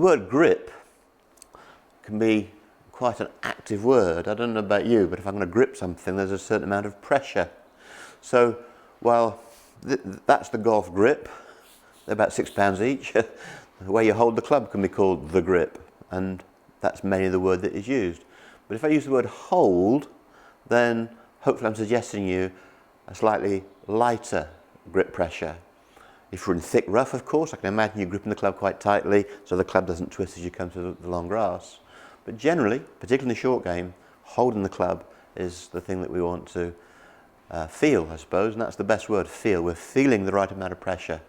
word grip can be quite an active word. I don't know about you, but if I'm going to grip something, there's a certain amount of pressure. So, well, that's the golf grip. They're about £6 each. The way you hold the club can be called the grip, and that's mainly the word that is used. But if I use the word hold, then hopefully I'm suggesting you a slightly lighter grip pressure. If you're in thick rough, of course, I can imagine you're gripping the club quite tightly so the club doesn't twist as you come to the long grass. But generally, particularly in the short game, holding the club is the thing that we want to feel, I suppose, and that's the best word, feel. We're feeling the right amount of pressure.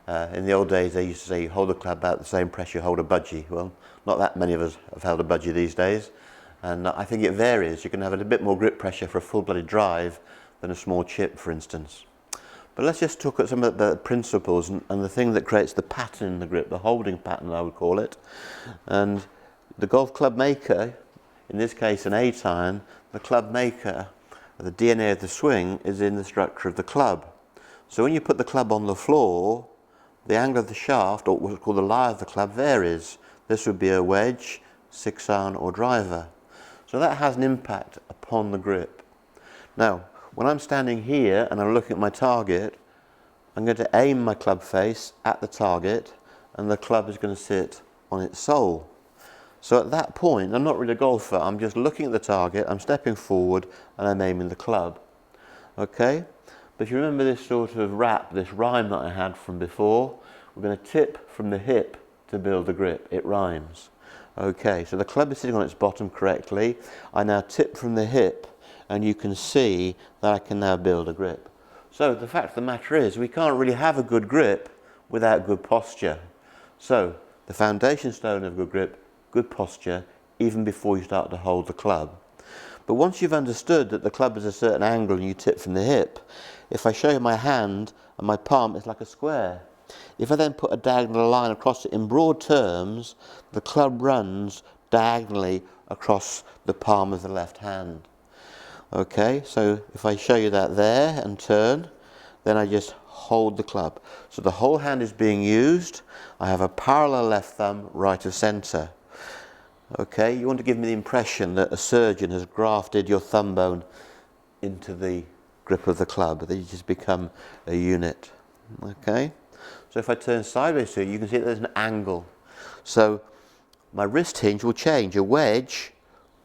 In the old days, they used to say you hold the club about the same pressure you hold a budgie. Well, not that many of us have held a budgie these days, and I think it varies. You can have a bit more grip pressure for a full-blooded drive than a small chip, for instance. But let's just talk at some of the principles and the thing that creates the pattern in the grip, the holding pattern, I would call it. And the golf club maker, in this case an 8-iron, the club maker, the DNA of the swing is in the structure of the club. So when you put the club on the floor, the angle of the shaft, or what's called the lie of the club, varies. This would be a wedge, 6-iron or driver. So that has an impact upon the grip. Now, when I'm standing here and I'm looking at my target, I'm going to aim my club face at the target and the club is going to sit on its sole. So at that point, I'm not really a golfer, I'm just looking at the target, I'm stepping forward and I'm aiming the club. Okay? But if you remember this sort of rap, this rhyme that I had from before, we're going to tip from the hip to build the grip. It rhymes. Okay, so the club is sitting on its bottom correctly. I now tip from the hip and you can see that I can now build a grip. So the fact of the matter is we can't really have a good grip without good posture. So the foundation stone of good grip, good posture, even before you start to hold the club. But once you've understood that the club is a certain angle and you tip from the hip, if I show you my hand and my palm, it's like a square. If I then put a diagonal line across it in broad terms, the club runs diagonally across the palm of the left hand. Okay, so if I show you that there and turn, then I just hold the club. So the whole hand is being used. I have a parallel left thumb, right of centre. Okay, you want to give me the impression that a surgeon has grafted your thumb bone into the grip of the club, that you just become a unit. Okay, so if I turn sideways to you can see that there's an angle. So my wrist hinge will change. A wedge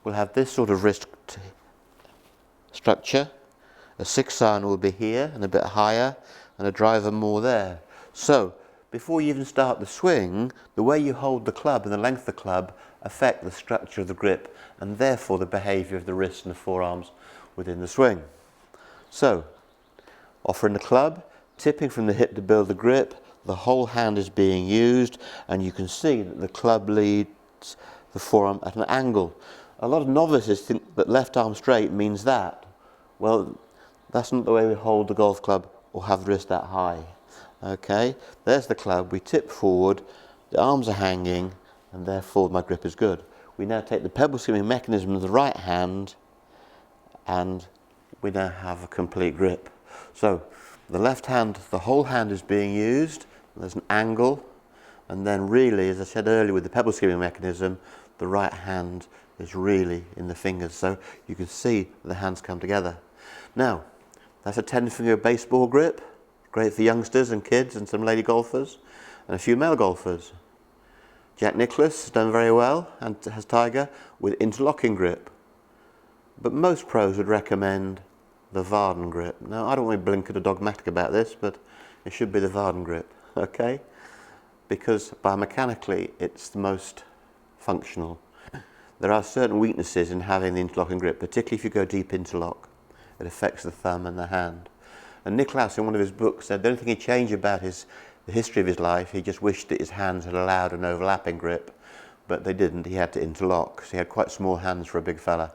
will have this sort of wrist structure. A 6-iron will be here and a bit higher, and a driver more there. So before you even start the swing, the way you hold the club and the length of the club affect the structure of the grip and therefore the behaviour of the wrists and the forearms within the swing. So, offering the club, tipping from the hip to build the grip, the whole hand is being used and you can see that the club leads the forearm at an angle. A lot of novices think that left arm straight means that. Well, that's not the way we hold the golf club or have the wrist that high. Okay, there's the club, we tip forward, the arms are hanging and therefore my grip is good. We now take the pebble skimming mechanism of the right hand and we now have a complete grip. So the left hand, the whole hand is being used, there's an angle, and then really, as I said earlier with the pebble skimming mechanism, the right hand is really in the fingers, so you can see the hands come together. Now, that's a 10-finger baseball grip, great for youngsters and kids and some lady golfers, and a few male golfers. Jack Nicklaus has done very well, and has Tiger, with interlocking grip. But most pros would recommend the Varden grip. Now, I don't want to be blinkered or dogmatic about this, but it should be the Varden grip, okay? Because biomechanically, it's the most functional. There are certain weaknesses in having the interlocking grip, particularly if you go deep interlock. It affects the thumb and the hand. And Nicklaus, in one of his books, said the only thing he changed about the history of his life, he just wished that his hands had allowed an overlapping grip, but they didn't. He had to interlock, so he had quite small hands for a big fella.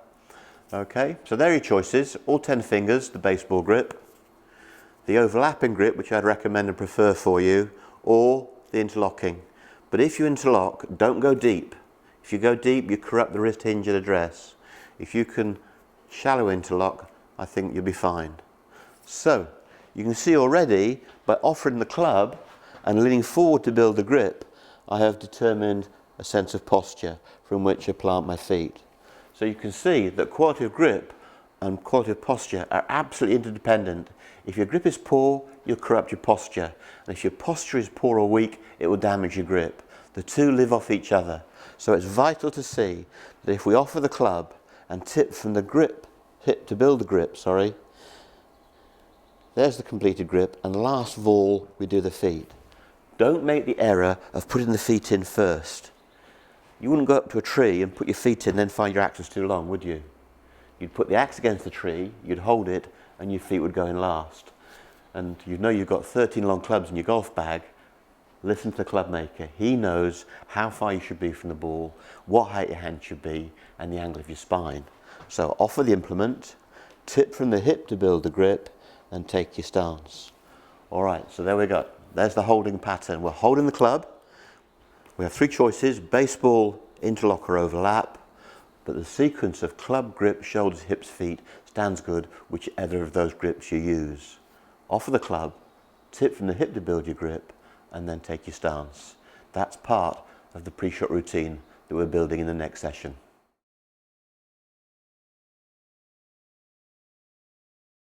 Okay, so there are your choices, all 10 fingers, the baseball grip, the overlapping grip, which I'd recommend and prefer for you, or the interlocking. But if you interlock, don't go deep. If you go deep, you corrupt the wrist hinge at address. If you can shallow interlock, I think you'll be fine. So, you can see already, by offering the club and leaning forward to build the grip, I have determined a sense of posture from which I plant my feet. So you can see that quality of grip and quality of posture are absolutely interdependent. If your grip is poor, you'll corrupt your posture. And if your posture is poor or weak, it will damage your grip. The two live off each other. So it's vital to see that if we offer the club and tip from the grip, hip to build the grip, there's the completed grip, and last of all, we do the feet. Don't make the error of putting the feet in first. You wouldn't go up to a tree and put your feet in, then find your axe is too long, would you? You'd put the axe against the tree, you'd hold it, and your feet would go in last. And you know you've got 13 long clubs in your golf bag. Listen to the club maker. He knows how far you should be from the ball, what height your hand should be, and the angle of your spine. So offer the implement, tip from the hip to build the grip, and take your stance. All right, so there we go. There's the holding pattern. We're holding the club. We have three choices: baseball, interlock or overlap. But the sequence of club, grip, shoulders, hips, feet stands good whichever of those grips you use. Offer the club, tip from the hip to build your grip, and then take your stance. That's part of the pre-shot routine that we're building in the next session.